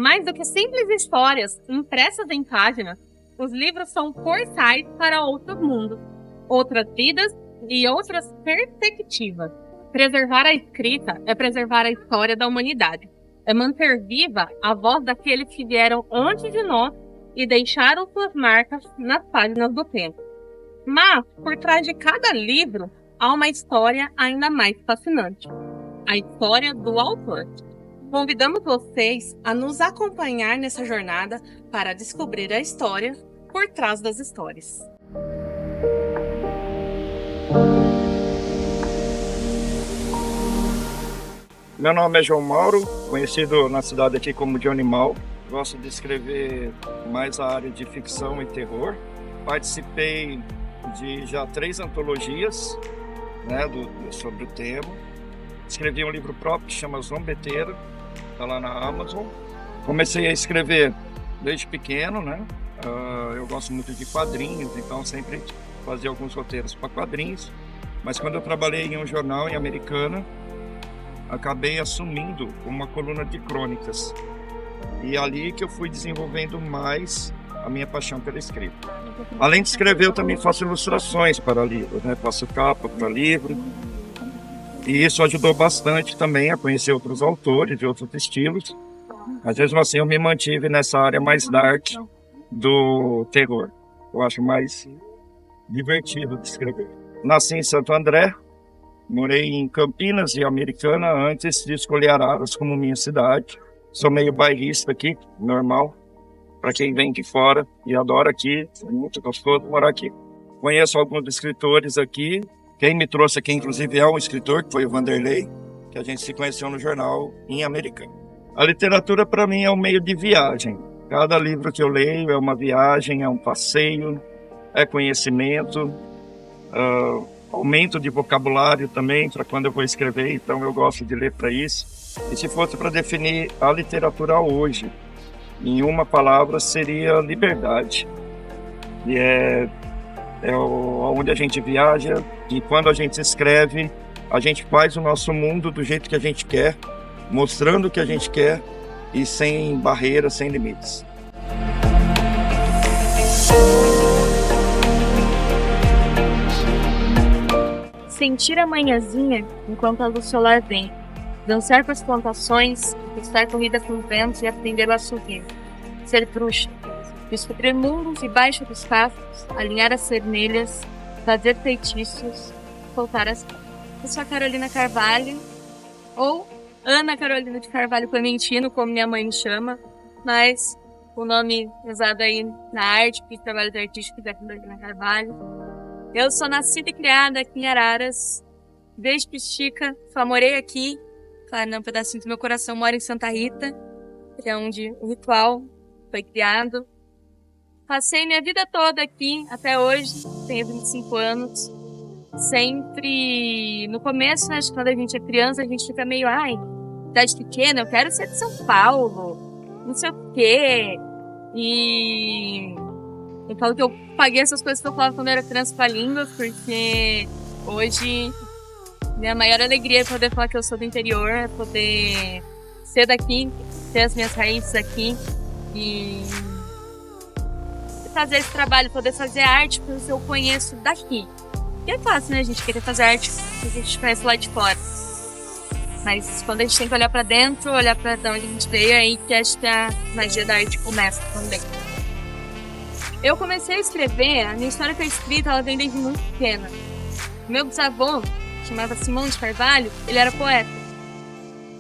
Mais do que simples histórias impressas em páginas, os livros são portais para outros mundos, outras vidas e outras perspectivas. Preservar a escrita é preservar a história da humanidade. É manter viva a voz daqueles que vieram antes de nós e deixaram suas marcas nas páginas do tempo. Mas, por trás de cada livro, há uma história ainda mais fascinante. A história do autor. Convidamos vocês a nos acompanhar nessa jornada para descobrir a história por trás das histórias. Meu nome é João Mauro, conhecido na cidade aqui como Johnny Mal. Gosto de escrever mais a área de ficção e terror. Participei de já 3 antologias, né, sobre o tema. Escrevi um livro próprio que chama Zombeteira, está lá na Amazon. Comecei a escrever desde pequeno, né? Eu gosto muito de quadrinhos, então sempre fazia alguns roteiros para quadrinhos. Mas quando eu trabalhei em um jornal em Americana, acabei assumindo uma coluna de crônicas. E ali que eu fui desenvolvendo mais a minha paixão pela escrita. Além de escrever, eu também faço ilustrações para livros, né? Faço capa para livro. E isso ajudou bastante também a conhecer outros autores de outros estilos. Mas mesmo assim eu me mantive nessa área mais dark do terror. Eu acho mais divertido de escrever. Nasci em Santo André, morei em Campinas e Americana antes de escolher Araras como minha cidade. Sou meio bairrista aqui, normal, para quem vem de fora e adora aqui, é muito gostoso morar aqui. Conheço alguns escritores aqui. Quem me trouxe aqui, inclusive, é um escritor, que foi o Vanderlei, que a gente se conheceu no jornal em Americana. A literatura, para mim, é um meio de viagem. Cada livro que eu leio é uma viagem, é um passeio, é conhecimento, aumento de vocabulário também, para quando eu vou escrever, então eu gosto de ler para isso. E se fosse para definir a literatura hoje, em uma palavra, seria liberdade. E é onde a gente viaja, e quando a gente escreve, a gente faz o nosso mundo do jeito que a gente quer, mostrando o que a gente quer e sem barreiras, sem limites. Sentir a manhãzinha enquanto a luz solar vem, dançar com as plantações, estar corrida com o vento e aprender a sorrir, ser bruxa, descobrir mundos debaixo dos cactos, alinhar as vermelhas, fazer feitiços, soltar as... Eu sou a Carolina Carvalho, ou Ana Carolina de Carvalho Clementino, como minha mãe me chama, mas o nome usado aí na arte, porque trabalho artístico da Carolina Carvalho. Eu sou nascida e criada aqui em Araras, desde Pistica, só morei aqui, claro, num pedacinho do meu coração, moro em Santa Rita, que é onde o ritual foi criado. Passei minha vida toda aqui, até hoje, tenho 25 anos. Sempre, no começo, né, quando a gente é criança, a gente fica meio, cidade pequena, eu quero ser de São Paulo, não sei o quê. E eu falo que eu paguei essas coisas que eu falava quando eu era criança pra língua, porque hoje minha maior alegria é poder falar que eu sou do interior, é poder ser daqui, ter as minhas raízes aqui e fazer esse trabalho, poder fazer arte porque eu conheço daqui. E é fácil, né, a gente querer fazer arte que a gente conhece lá de fora. Mas quando a gente tem que olhar pra dentro, olhar pra onde a gente veio, é aí que acho que a magia da arte começa também. Eu comecei a escrever, a minha história foi escrita, ela vem desde muito pequena. Meu bisavô, chamava Simão de Carvalho, ele era poeta.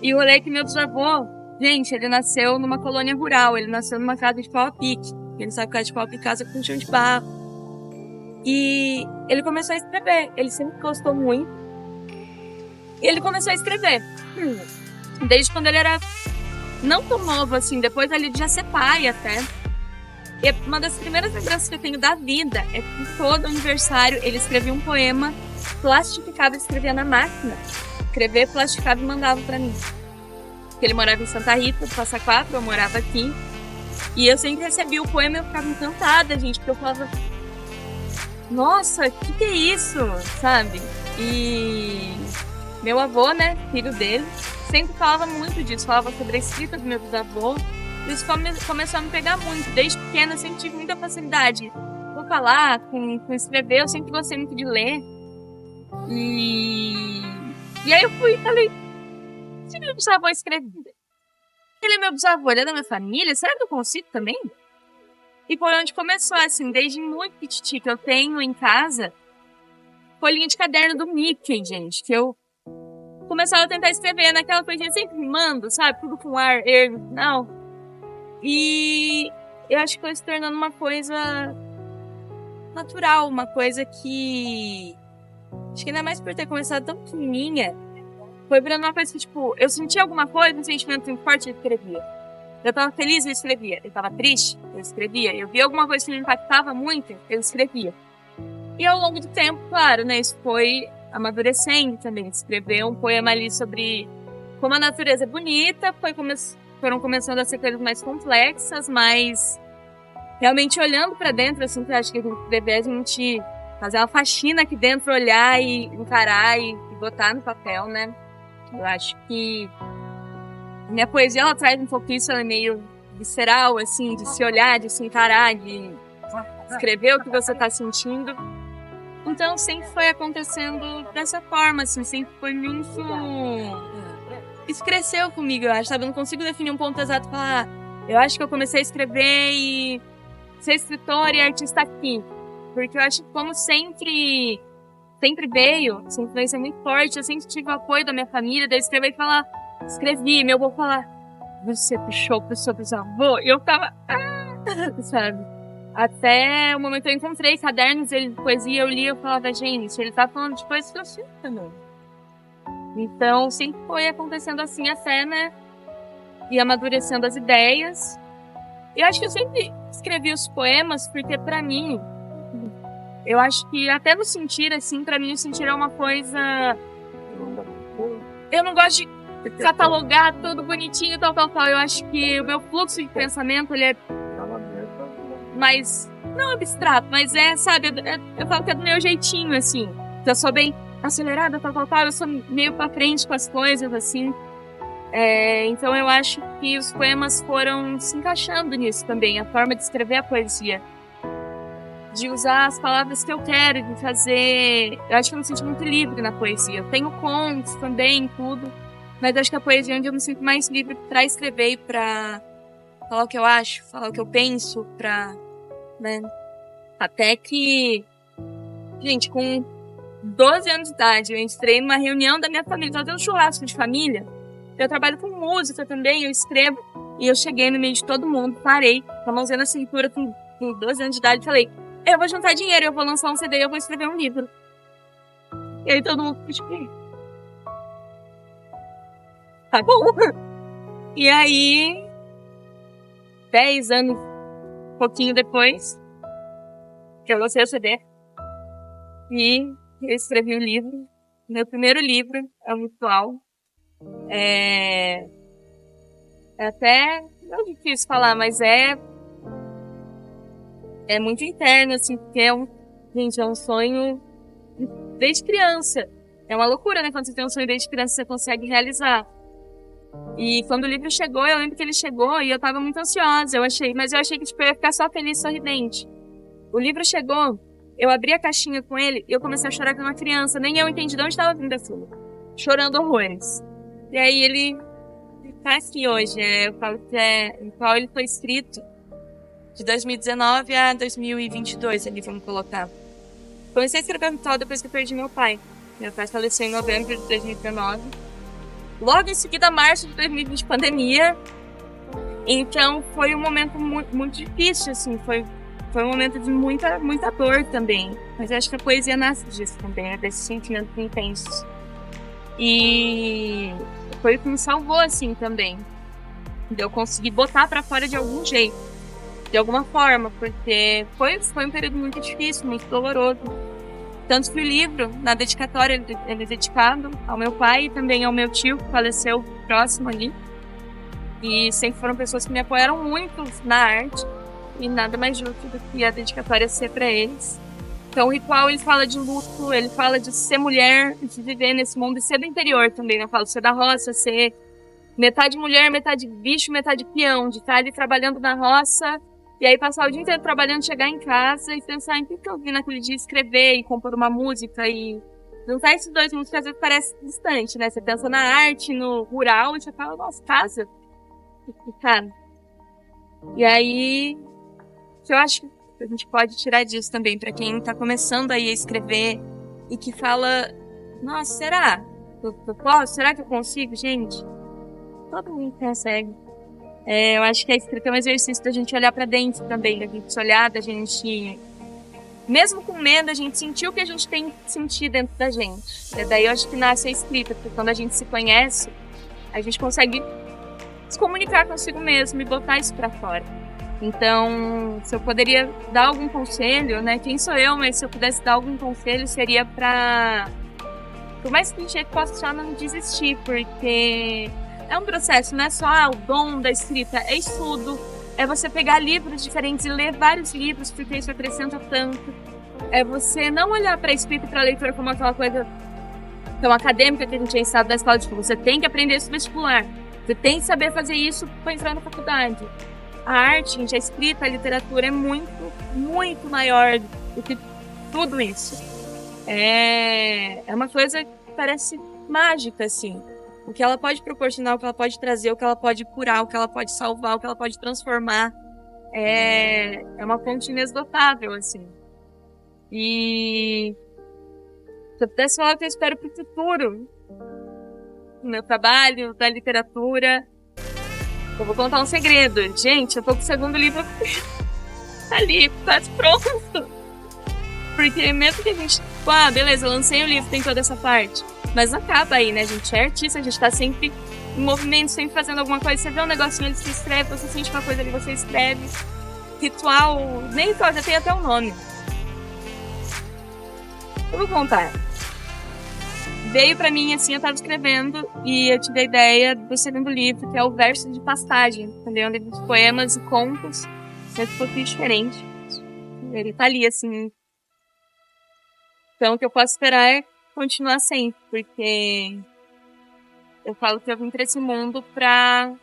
E o rolê é que meu bisavô, gente, ele nasceu numa colônia rural, ele nasceu numa casa de pau a pique. Quem não sabe casa de pau a pique, casa com chão de barro. E ele começou a escrever, ele sempre gostou muito. E ele começou a escrever. Desde quando ele era não tão novo assim, depois ali de já ser pai até. E uma das primeiras lembranças que eu tenho da vida é que todo aniversário ele escrevia um poema, plastificava e escrevia na máquina. Escrevia, plastificava e mandava pra mim. Porque ele morava em Santa Rita, do Passa Quatro, eu morava aqui. E eu sempre recebia o poema e eu ficava encantada, gente, porque eu falava, nossa, o que é isso, sabe? E meu avô, né, filho dele, sempre falava muito disso, falava sobre a escrita do meu bisavô isso começou a me pegar muito. Desde pequena eu sempre tive muita facilidade. Vou falar, com escrever, eu sempre gostei muito de ler. E aí eu fui e falei, se meu bisavô escrever, ele é meu bisavô, ele é da minha família, será que eu consigo também? E foi onde começou, assim, desde muito petiti que eu tenho em casa folhinha de caderno do Mickey, gente, que eu começava a tentar escrever naquela coisinha sempre rimando, sabe? Tudo com ar, ergo, não. E eu acho que foi se tornando uma coisa natural, uma coisa que... Acho que ainda mais por ter começado tão pequenininha, foi virando uma coisa que, tipo, eu sentia alguma coisa, um sentimento forte, eu escrevia. Eu tava feliz, eu escrevia. Eu tava triste, eu escrevia. Eu via alguma coisa que me impactava muito, eu escrevia. E ao longo do tempo, claro, né, isso foi amadurecendo também. Escrever um poema ali sobre como a natureza é bonita, foram começando a ser coisas mais complexas, mas realmente olhando pra dentro, assim, que eu acho que a gente escrever, a gente fazer uma faxina aqui dentro, olhar e encarar e botar no papel, né? Eu acho que minha poesia, ela traz um pouco isso, ela é meio visceral, assim, de se olhar, de se encarar, de escrever o que você tá sentindo. Então sempre foi acontecendo dessa forma, assim, sempre foi muito... Isso cresceu comigo, eu acho, sabe? Eu não consigo definir um ponto exato e falar, eu acho que eu comecei a escrever e ser escritora e artista aqui. Porque eu acho que como sempre veio, essa influência muito forte, eu sempre tive o apoio da minha família, de eu escrever e falar, escrevi, meu avô falar, você puxou pro seu bisavô? E eu tava, sabe? Até o momento que eu encontrei cadernos de poesia, eu li, eu falava, gente, ele tá falando de coisas que eu sinto também. Então, sempre foi acontecendo assim até, né? E amadurecendo as ideias. Eu acho que eu sempre escrevi os poemas porque, pra mim, eu acho que até no sentir, assim, pra mim o sentir é uma coisa... Eu não gosto de catalogar tudo bonitinho, tal. Eu acho que o meu fluxo de pensamento, ele é mais... Não abstrato, mas é, sabe? Eu falo que é do meu jeitinho, assim. Eu sou bem acelerada, tal. Eu sou meio pra frente com as coisas, assim. Então eu acho que os poemas foram se encaixando nisso também. A forma de escrever a poesia. De usar as palavras que eu quero, de fazer... Eu acho que eu me sinto muito livre na poesia. Eu tenho contos também, tudo. Mas eu acho que a poesia é onde eu me sinto mais livre pra escrever e pra falar o que eu acho, falar o que eu penso, pra... né? Até que... Gente, com 12 anos de idade, eu entrei numa reunião da minha família. Tava tendo um churrasco de família. Eu trabalho com música também, eu escrevo. E eu cheguei no meio de todo mundo, parei, com a mãozinha na cintura, com 12 anos de idade, e falei... Eu vou juntar dinheiro, eu vou lançar um CD e eu vou escrever um livro. E aí todo mundo tipo, tá bom. E aí, 10 anos, pouquinho depois, que eu lancei o CD. E eu escrevi o livro. Meu primeiro livro é o Mutual. É até, não é difícil falar, mas é muito interno, assim, porque gente, é um sonho desde criança. É uma loucura, né? Quando você tem um sonho desde criança, você consegue realizar. E quando o livro chegou, eu lembro que ele chegou e eu tava muito ansiosa, mas eu achei que, tipo, eu ia ficar só feliz, sorridente. O livro chegou, eu abri a caixinha com ele e eu comecei a chorar como uma criança. Nem eu entendi de onde estava vindo aquilo. Chorando horrores. E aí ele tá aqui hoje. Eu falo que em qual ele foi escrito de 2019 a 2022, ali, vamos colocar. Comecei a escrever Mutual depois que eu perdi meu pai. Meu pai faleceu em novembro de 2019. Logo em seguida, março de 2020, pandemia. Então, foi um momento muito, muito difícil, assim. Foi um momento de muita, muita dor também. Mas eu acho que a poesia nasce disso também, né? Desses sentimentos intensos. E foi o que me salvou, assim, também. Eu consegui botar pra fora de algum jeito. De alguma forma, porque foi um período muito difícil, muito doloroso. Tanto que o livro, na dedicatória, ele é dedicado ao meu pai e também ao meu tio, que faleceu próximo ali. E sempre foram pessoas que me apoiaram muito na arte. E nada mais justo do que a dedicatória ser para eles. Então o Ritual, ele fala de luto, ele fala de ser mulher, de viver nesse mundo e ser do interior também, né? Eu falo de ser da roça, ser metade mulher, metade bicho, metade peão, de estar ali trabalhando na roça, e aí passar o dia inteiro trabalhando, chegar em casa e pensar em que eu vi naquele dia, escrever e compor uma música e juntar esses dois mundos que às vezes parece distante, né? Você pensa na arte, no rural, e você fala, nossa, casa. Cara. E aí, que eu acho que a gente pode tirar disso também, pra quem tá começando aí a escrever e que fala, nossa, será? Eu posso? Será que eu consigo? Gente, todo mundo consegue. Eu acho que a escrita é um exercício da gente olhar pra dentro também, da gente se olhar, da gente, mesmo com medo, a gente sentir o que a gente tem que sentir dentro da gente. E daí eu acho que nasce a escrita, porque quando a gente se conhece, a gente consegue se comunicar consigo mesmo e botar isso pra fora. Então, se eu poderia dar algum conselho, né? Quem sou eu, mas se eu pudesse dar algum conselho, seria pra, por mais clichê que possa achar, não desistir, porque é um processo, não é só o dom da escrita, é estudo, é você pegar livros diferentes e ler vários livros, porque isso acrescenta tanto. É você não olhar para a escrita e para a leitura como aquela coisa tão acadêmica que a gente é ensinado na escola, tipo, você tem que aprender isso no vestibular, você tem que saber fazer isso para entrar na faculdade. A arte, gente, a escrita, a literatura é muito, muito maior do que tudo isso. É uma coisa que parece mágica, assim. O que ela pode proporcionar, o que ela pode trazer, o que ela pode curar, o que ela pode salvar, o que ela pode transformar. É uma fonte inesgotável, assim. E se eu pudesse falar o que eu espero pro futuro, no meu trabalho, da literatura, eu vou contar um segredo. Gente, eu tô com o segundo livro ali, quase pronto. Porque mesmo que a gente, beleza, eu lancei o livro, tem toda essa parte. Mas não acaba aí, né? A gente é artista, a gente tá sempre em movimento, sempre fazendo alguma coisa. Você vê um negocinho ali, você escreve, você sente uma coisa ali, você escreve. Ritual, nem ritual, já tem até um nome. Eu vou contar. Veio pra mim, assim, eu tava escrevendo e eu tive a ideia do segundo livro, que é o Verso de Pastagem, entendeu? Um livro de poemas e contos, mas um pouquinho diferente. Ele tá ali, assim. Então, o que eu posso esperar é continuar sempre, porque eu falo que eu vim pra esse mundo pra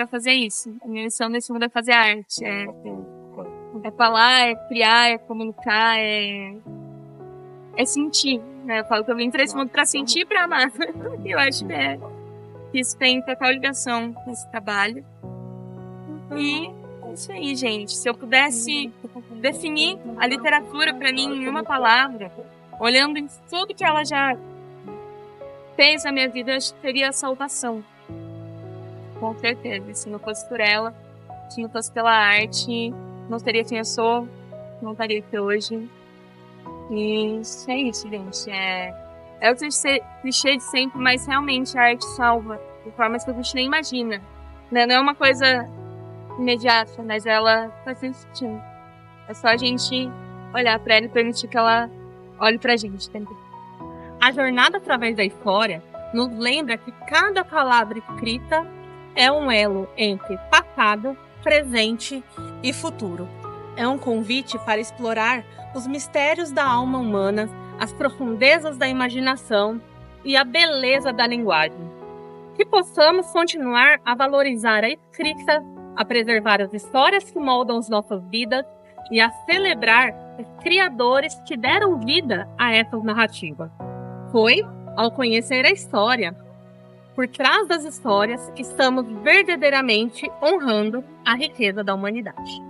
fazer isso. A minha missão nesse mundo é fazer arte. É falar, é criar, é comunicar, é sentir, né? Eu falo que eu vim pra esse mundo pra sentir e pra amar. E eu acho que isso tem total ligação com esse trabalho. E é isso aí, gente. Se eu pudesse definir a literatura pra mim em uma palavra, olhando em tudo que ela já fez na minha vida, eu acho que seria a salvação. Com certeza. Se não fosse por ela, se não fosse pela arte, não seria quem eu sou, não estaria aqui hoje. E é isso, gente. É o clichê de sempre, mas realmente a arte salva de formas que a gente nem imagina. Né? Não é uma coisa imediata, mas ela tá sempre existindo. É só a gente olhar pra ela e permitir que ela olhe pra gente também. A jornada através da história nos lembra que cada palavra escrita é um elo entre passado, presente e futuro. É um convite para explorar os mistérios da alma humana, as profundezas da imaginação e a beleza da linguagem. Que possamos continuar a valorizar a escrita, a preservar as histórias que moldam as nossas vidas e a celebrar os criadores que deram vida a essas narrativas. Foi ao conhecer a história, por trás das histórias, que estamos verdadeiramente honrando a riqueza da humanidade.